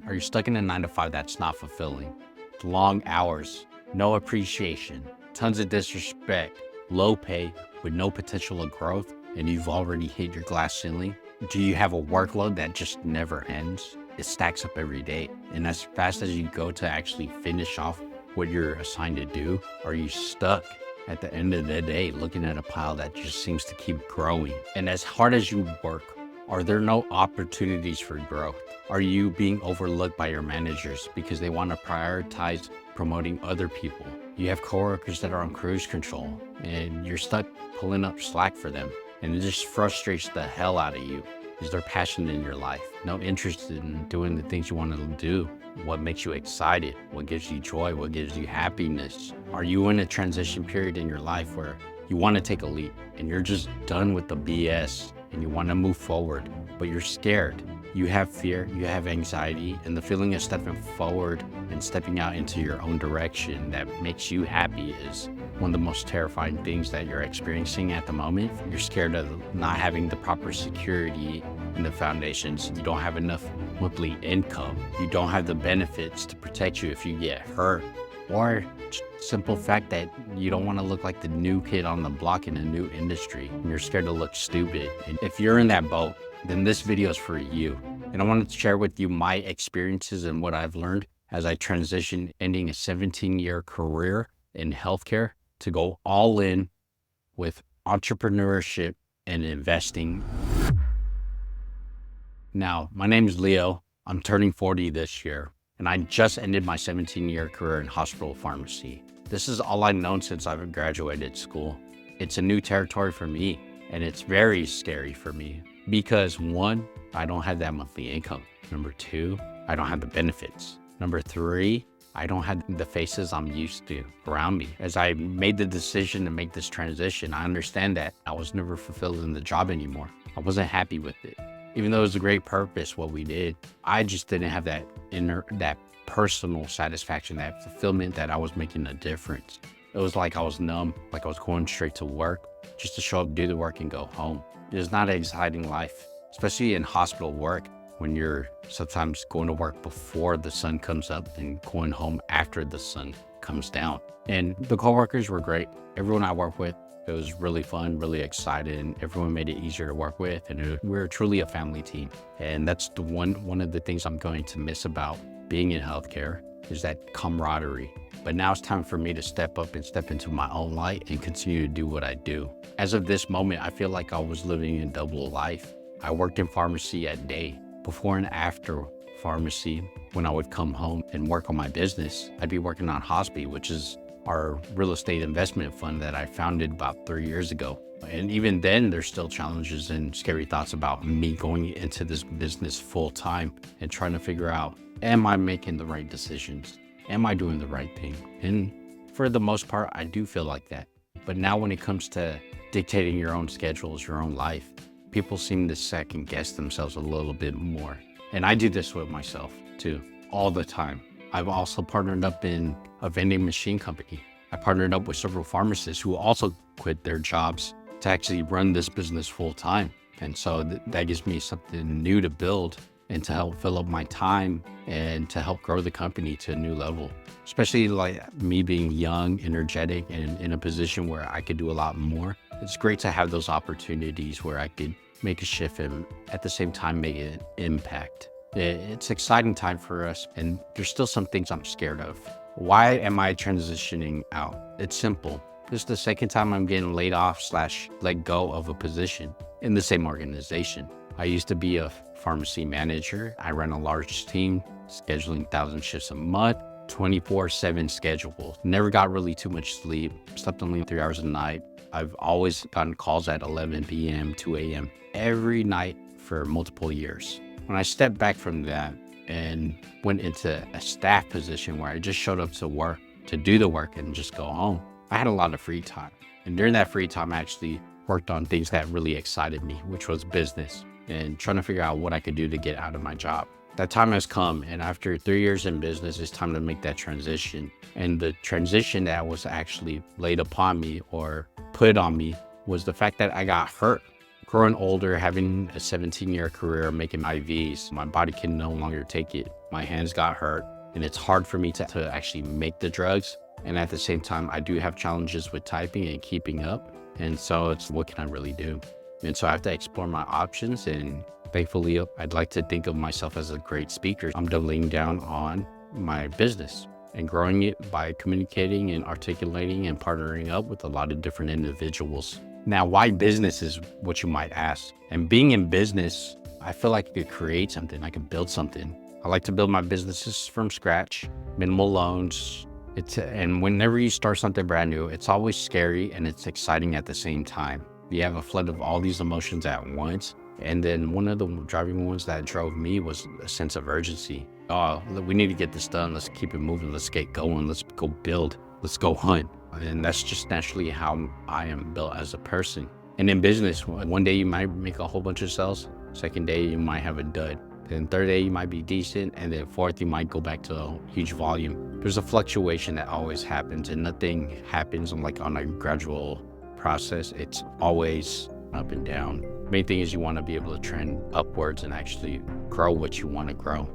Are you stuck in a 9 to 5 that's not fulfilling? Long hours, no appreciation, tons of disrespect, low pay with no potential of growth, and you've already hit your glass ceiling? Do you have a workload that just never ends? It stacks up every day. And as fast as you go to actually finish off what you're assigned to do, are you stuck at the end of the day looking at a pile that just seems to keep growing? And as hard as you work, are there no opportunities for growth? Are you being overlooked by your managers because they want to prioritize promoting other people? You have coworkers that are on cruise control and you're stuck pulling up slack for them, and it just frustrates the hell out of you. Is there passion in your life? No interest in doing the things you want to do? What makes you excited? What gives you joy? What gives you happiness? Are you in a transition period in your life where you want to take a leap and you're just done with the BS and you want to move forward, but you're scared? You have fear, you have anxiety, and the feeling of stepping forward and stepping out into your own direction that makes you happy is one of the most terrifying things that you're experiencing at the moment. You're scared of not having the proper security and the foundations. You don't have enough monthly income. You don't have the benefits to protect you if you get hurt. Or simple fact that you don't want to look like the new kid on the block in a new industry, and you're scared to look stupid. And if you're in that boat, then this video is for you. And I wanted to share with you my experiences and what I've learned as I transition, ending a 17-year career in healthcare to go all in with entrepreneurship and investing. Now, my name is Leo. I'm turning 40 this year, and I just ended my 17-year career in hospital pharmacy. This is all I've known since I've graduated school. It's a new territory for me, and it's very scary for me because 1, I don't have that monthly income. Number 2, I don't have the benefits. Number 3, I don't have the faces I'm used to around me. As I made the decision to make this transition, I understand that I was never fulfilled in the job anymore. I wasn't happy with it. Even though it was a great purpose, what we did, I just didn't have that personal satisfaction, that fulfillment that I was making a difference. It was like I was numb, like I was going straight to work just to show up, do the work, and go home. It is not an exciting life, especially in hospital work, when you're sometimes going to work before the sun comes up and going home after the sun comes down. And the coworkers were great. Everyone I worked with, it was really fun, really excited, and everyone made it easier to work with. And we're truly a family team. And that's the one of the things I'm going to miss about being in healthcare is that camaraderie. But now it's time for me to step up and step into my own light and continue to do what I do. As of this moment, I feel like I was living a double life. I worked in pharmacy at day. Before and after pharmacy, when I would come home and work on my business, I'd be working on Hospi, which is our real estate investment fund that I founded about 3 years ago. And even then, there's still challenges and scary thoughts about me going into this business full time and trying to figure out, am I making the right decisions? Am I doing the right thing? And for the most part, I do feel like that. But now when it comes to dictating your own schedules, your own life, people seem to second guess themselves a little bit more. And I do this with myself too, all the time. I've also partnered up in a vending machine company. I partnered up with several pharmacists who also quit their jobs to actually run this business full time. And so that gives me something new to build and to help fill up my time and to help grow the company to a new level. Especially like me being young, energetic, and in a position where I could do a lot more. It's great to have those opportunities where I could make a shift and at the same time make an impact. It's an exciting time for us, and there's still some things I'm scared of. Why am I transitioning out? It's simple. This is the second time I'm getting laid off / let go of a position in the same organization. I used to be a pharmacy manager. I ran a large team, scheduling 1,000 shifts a month, 24/7 schedule. Never got really too much sleep, slept only 3 hours a night. I've always gotten calls at 11 p.m., 2 a.m. every night for multiple years. When I stepped back from that and went into a staff position where I just showed up to work, to do the work and just go home, I had a lot of free time. And during that free time, I actually worked on things that really excited me, which was business and trying to figure out what I could do to get out of my job. That time has come, and after 3 years in business, it's time to make that transition. And the transition that was actually laid upon me or put on me was the fact that I got hurt Growing older, having a 17-year career, making IVs, my body can no longer take it. My hands got hurt, and it's hard for me to actually make the drugs. And at the same time, I do have challenges with typing and keeping up. And so it's, what can I really do? And so I have to explore my options. And thankfully, I'd like to think of myself as a great speaker. I'm doubling down on my business and growing it by communicating and articulating and partnering up with a lot of different individuals. Now, why business is what you might ask. And being in business, I feel like I could create something. I could build something. I like to build my businesses from scratch, minimal loans. And whenever you start something brand new, it's always scary and it's exciting at the same time. You have a flood of all these emotions at once. And then one of the driving ones that drove me was a sense of urgency. Oh, we need to get this done. Let's keep it moving. Let's get going. Let's go build. Let's go hunt. And that's just naturally how I am built as a person. And in business, one day you might make a whole bunch of sales. Second day, you might have a dud. Then third day, you might be decent. And then fourth, you might go back to a huge volume. There's a fluctuation that always happens, and nothing happens on a gradual process. It's always up and down. Main thing is you want to be able to trend upwards and actually grow what you want to grow.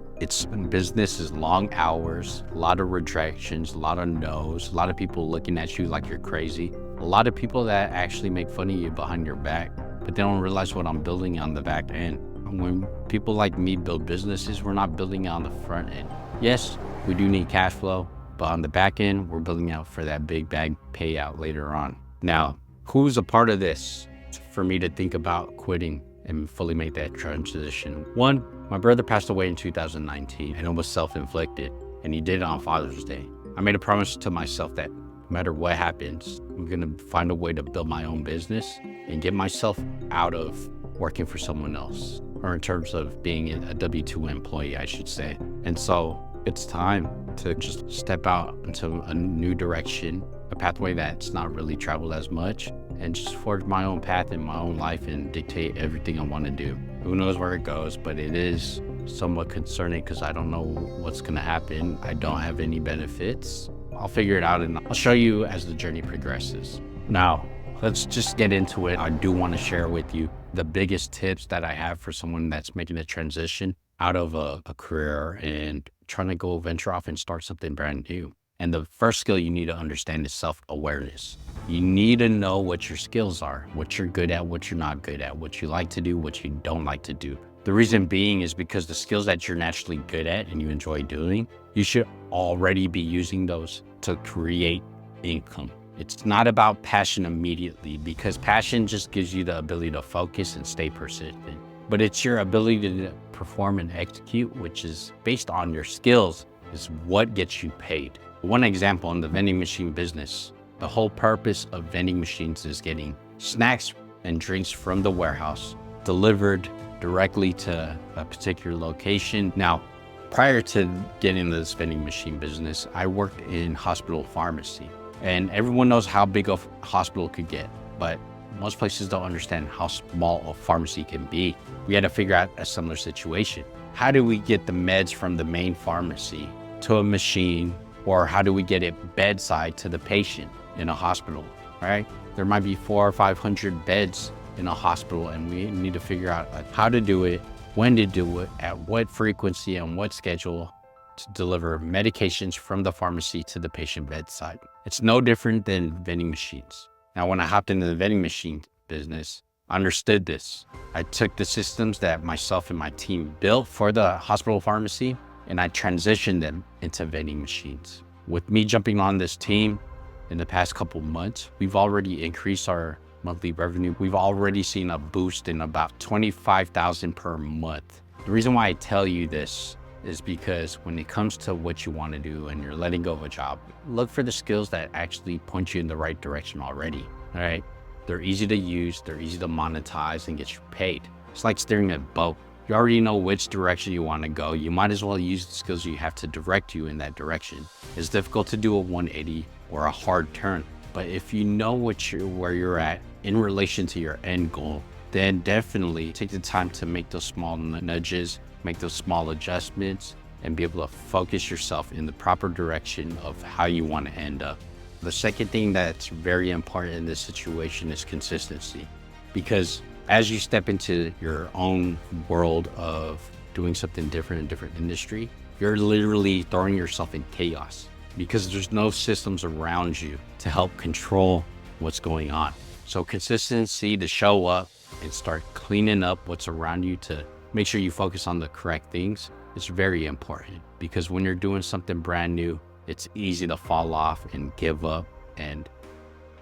Business is long hours, a lot of rejections, a lot of no's, a lot of people looking at you like you're crazy, a lot of people that actually make fun of you behind your back, but they don't realize what I'm building on the back end. When people like me build businesses, we're not building on the front end. Yes, we do need cash flow, but on the back end, we're building out for that big bag payout later on. Now, who's a part of this for me to think about quitting and fully make that transition? One, my brother passed away in 2019, and it was self-inflicted, and he did it on Father's Day. I made a promise to myself that no matter what happens, I'm gonna find a way to build my own business and get myself out of working for someone else, or in terms of being a W-2 employee, I should say. And so it's time to just step out into a new direction, a pathway that's not really traveled as much, and just forge my own path in my own life and dictate everything I want to do. Who knows where it goes, but it is somewhat concerning because I don't know what's going to happen. I don't have any benefits. I'll figure it out, and I'll show you as the journey progresses. Now, let's just get into it. I do want to share with you the biggest tips that I have for someone that's making a transition out of a career and trying to go venture off and start something brand new. And the first skill you need to understand is self-awareness. You need to know what your skills are, what you're good at, what you're not good at, what you like to do, what you don't like to do. The reason being is because the skills that you're naturally good at and you enjoy doing, you should already be using those to create income. It's not about passion immediately, because passion just gives you the ability to focus and stay persistent. But it's your ability to perform and execute, which is based on your skills, is what gets you paid. One example in the vending machine business, the whole purpose of vending machines is getting snacks and drinks from the warehouse delivered directly to a particular location. Now, prior to getting into this vending machine business, I worked in hospital pharmacy, and everyone knows how big a hospital could get, but most places don't understand how small a pharmacy can be. We had to figure out a similar situation. How do we get the meds from the main pharmacy to a machine, or how do we get it bedside to the patient in a hospital, right? There might be 400 or 500 beds in a hospital, and we need to figure out how to do it, when to do it, at what frequency and what schedule to deliver medications from the pharmacy to the patient bedside. It's no different than vending machines. Now, when I hopped into the vending machine business, I understood this. I took the systems that myself and my team built for the hospital pharmacy, and I transitioned them into vending machines. With me jumping on this team in the past couple months, we've already increased our monthly revenue. We've already seen a boost in about $25,000 per month. The reason why I tell you this is because when it comes to what you want to do and you're letting go of a job, look for the skills that actually point you in the right direction already, all right? They're easy to use, they're easy to monetize and get you paid. It's like steering a boat. You already know which direction you want to go. You might as well use the skills you have to direct you in that direction. It's difficult to do a 180 or a hard turn, but if you know where you're at in relation to your end goal, then definitely take the time to make those small nudges, make those small adjustments, and be able to focus yourself in the proper direction of how you want to end up. The second thing that's very important in this situation is consistency, because As you step into your own world of doing something different in a different industry, you're literally throwing yourself in chaos because there's no systems around you to help control what's going on. So consistency to show up and start cleaning up what's around you to make sure you focus on the correct things is very important, because when you're doing something brand new, it's easy to fall off and give up, and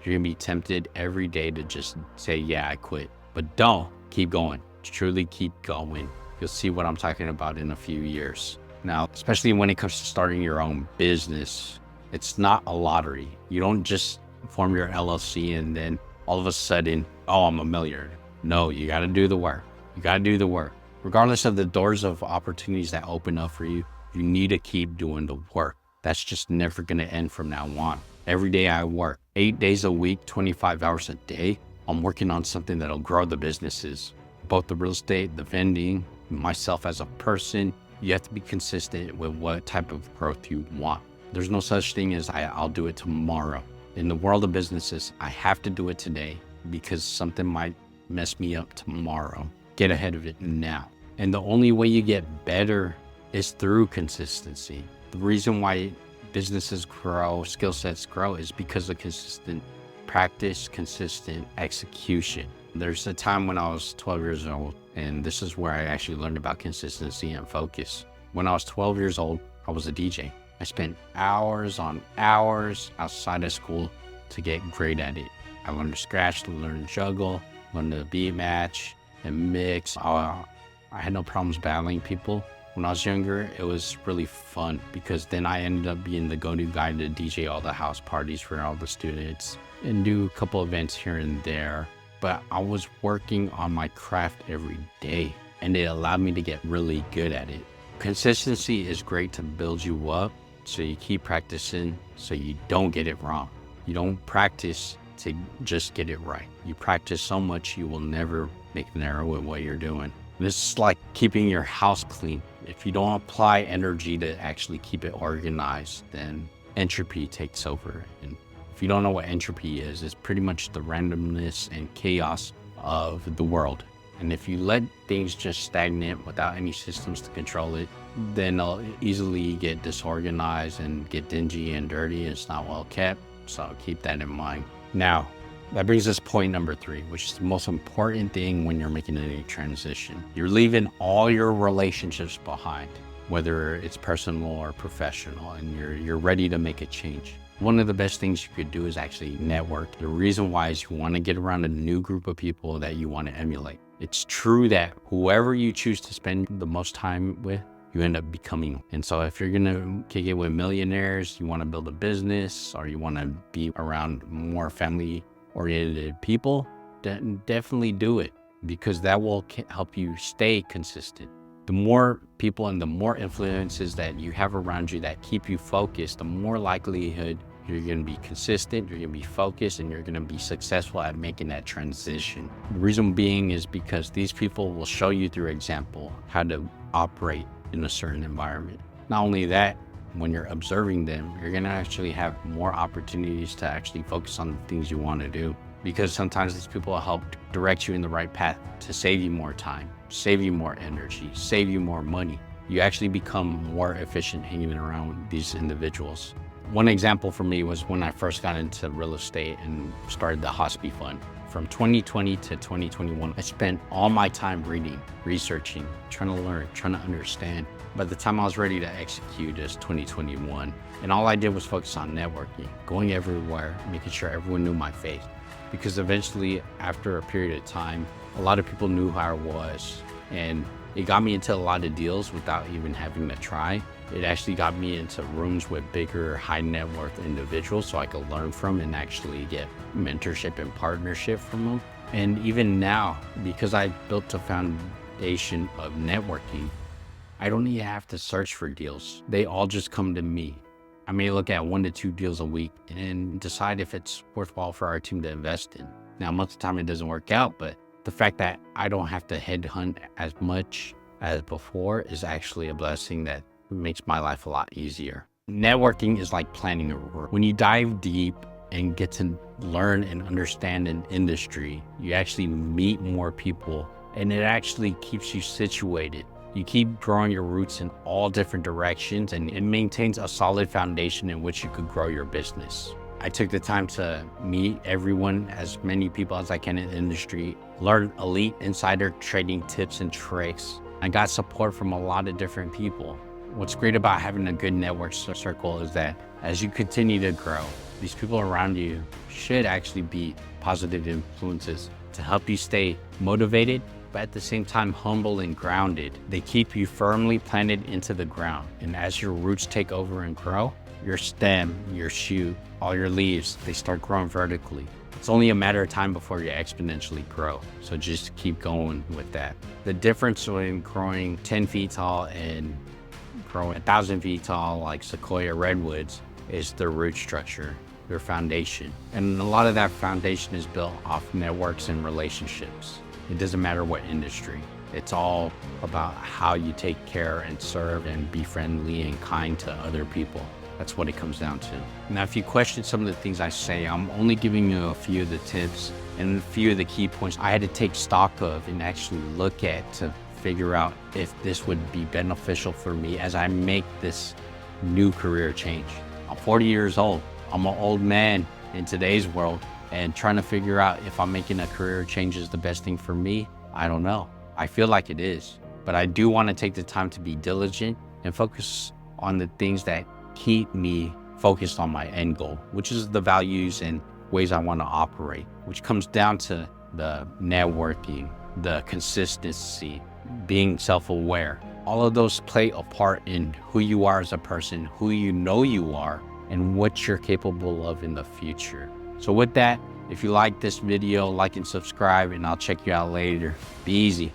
you're gonna be tempted every day to just say, yeah, I quit. But don't. Keep going. Truly keep going. You'll see what I'm talking about in a few years. Now, especially when it comes to starting your own business, it's not a lottery. You don't just form your LLC and then all of a sudden, oh, I'm a millionaire. No, you got to do the work. You got to do the work. Regardless of the doors of opportunities that open up for you, you need to keep doing the work. That's just never going to end from now on. Every day I work 8 days a week, 25 hours a day. I'm working on something that'll grow the businesses, both the real estate, the vending, myself as a person. You have to be consistent with what type of growth you want. There's no such thing as I'll do it tomorrow. In the world of businesses, I have to do it today because something might mess me up tomorrow. Get ahead of it now. And the only way you get better is through consistency. The reason why businesses grow, skill sets grow, is because of consistent practice, consistent execution. There's a time when I was 12 years old, and this is where I actually learned about consistency and focus. When I was 12 years old, I was a DJ. I spent hours on hours outside of school to get great at it. I learned to scratch, learned to juggle, learned to beat match and mix. I had no problems battling people. When I was younger, it was really fun because then I ended up being the go-to guy to DJ all the house parties for all the students and do a couple events here and there. But I was working on my craft every day, and it allowed me to get really good at it. Consistency is great to build you up, so you keep practicing so you don't get it wrong. You don't practice to just get it right. You practice so much you will never make an error with what you're doing. This is like keeping your house clean. If you don't apply energy to actually keep it organized, then entropy takes over. And if you don't know what entropy is, it's pretty much the randomness and chaos of the world. And if you let things just stagnate without any systems to control it, then they'll easily get disorganized and get dingy and dirty, and it's not well kept. So keep that in mind. Now, that brings us to point number 3, which is the most important thing when you're making any transition. You're leaving all your relationships behind, whether it's personal or professional, and you're ready to make a change. One of the best things you could do is actually network. The reason why is you want to get around a new group of people that you want to emulate. It's true that whoever you choose to spend the most time with, you end up becoming. And so if you're going to kick it with millionaires, you want to build a business, or you want to be around more family-oriented people, then definitely do it, because that will help you stay consistent. The more people and the more influences that you have around you that keep you focused, the more likelihood you're going to be consistent, you're going to be focused, and you're going to be successful at making that transition. The reason being is because these people will show you through example how to operate in a certain environment. Not only that, when you're observing them, you're going to actually have more opportunities to actually focus on the things you want to do, because sometimes these people will help direct you in the right path to save you more time, save you more energy, save you more money. You actually become more efficient hanging around these individuals. One example for me was when I first got into real estate and started the Hospi Fund. From 2020 to 2021, I spent all my time reading, researching, trying to learn, trying to understand. By the time I was ready to execute, is 2021. And all I did was focus on networking, going everywhere, making sure everyone knew my face. Because eventually, after a period of time, a lot of people knew who I was. And it got me into a lot of deals without even having to try. It actually got me into rooms with bigger, high net worth individuals so I could learn from and actually get mentorship and partnership from them. And even now, because I built a foundation of networking, I don't even have to search for deals. They all just come to me. I may look at 1 to 2 deals a week and decide if it's worthwhile for our team to invest in. Now, most of the time it doesn't work out, but the fact that I don't have to headhunt as much as before is actually a blessing that makes my life a lot easier. Networking is like planning a route. When you dive deep and get to learn and understand an industry. You actually meet more people, and it actually keeps you situated. You keep growing your roots in all different directions, and it maintains a solid foundation in which you could grow your business. I took the time to meet everyone, as many people as I can in the industry, learn elite insider trading tips and tricks. I got support from a lot of different people. What's great about having a good network circle is that as you continue to grow, these people around you should actually be positive influences to help you stay motivated, but at the same time humble and grounded. They keep you firmly planted into the ground. And as your roots take over and grow, your stem, your shoot, all your leaves, they start growing vertically. It's only a matter of time before you exponentially grow. So just keep going with that. The difference between growing 10 feet tall and growing 1,000 feet tall like sequoia redwoods is the root structure, their foundation. And a lot of that foundation is built off networks and relationships. It doesn't matter what industry. It's all about how you take care and serve and be friendly and kind to other people. That's what it comes down to. Now, if you question some of the things I say, I'm only giving you a few of the tips and a few of the key points I had to take stock of and actually look at to figure out if this would be beneficial for me as I make this new career change. I'm 40 years old. I'm an old man in today's world, and trying to figure out if I'm making a career change is the best thing for me, I don't know. I feel like it is, but I do want to take the time to be diligent and focus on the things that keep me focused on my end goal, which is the values and ways I want to operate, which comes down to the networking, the consistency, being self-aware. All of those play a part in who you are as a person, who you know you are, and what you're capable of in the future. So with that, if you like this video, like and subscribe, and I'll check you out later. Be easy.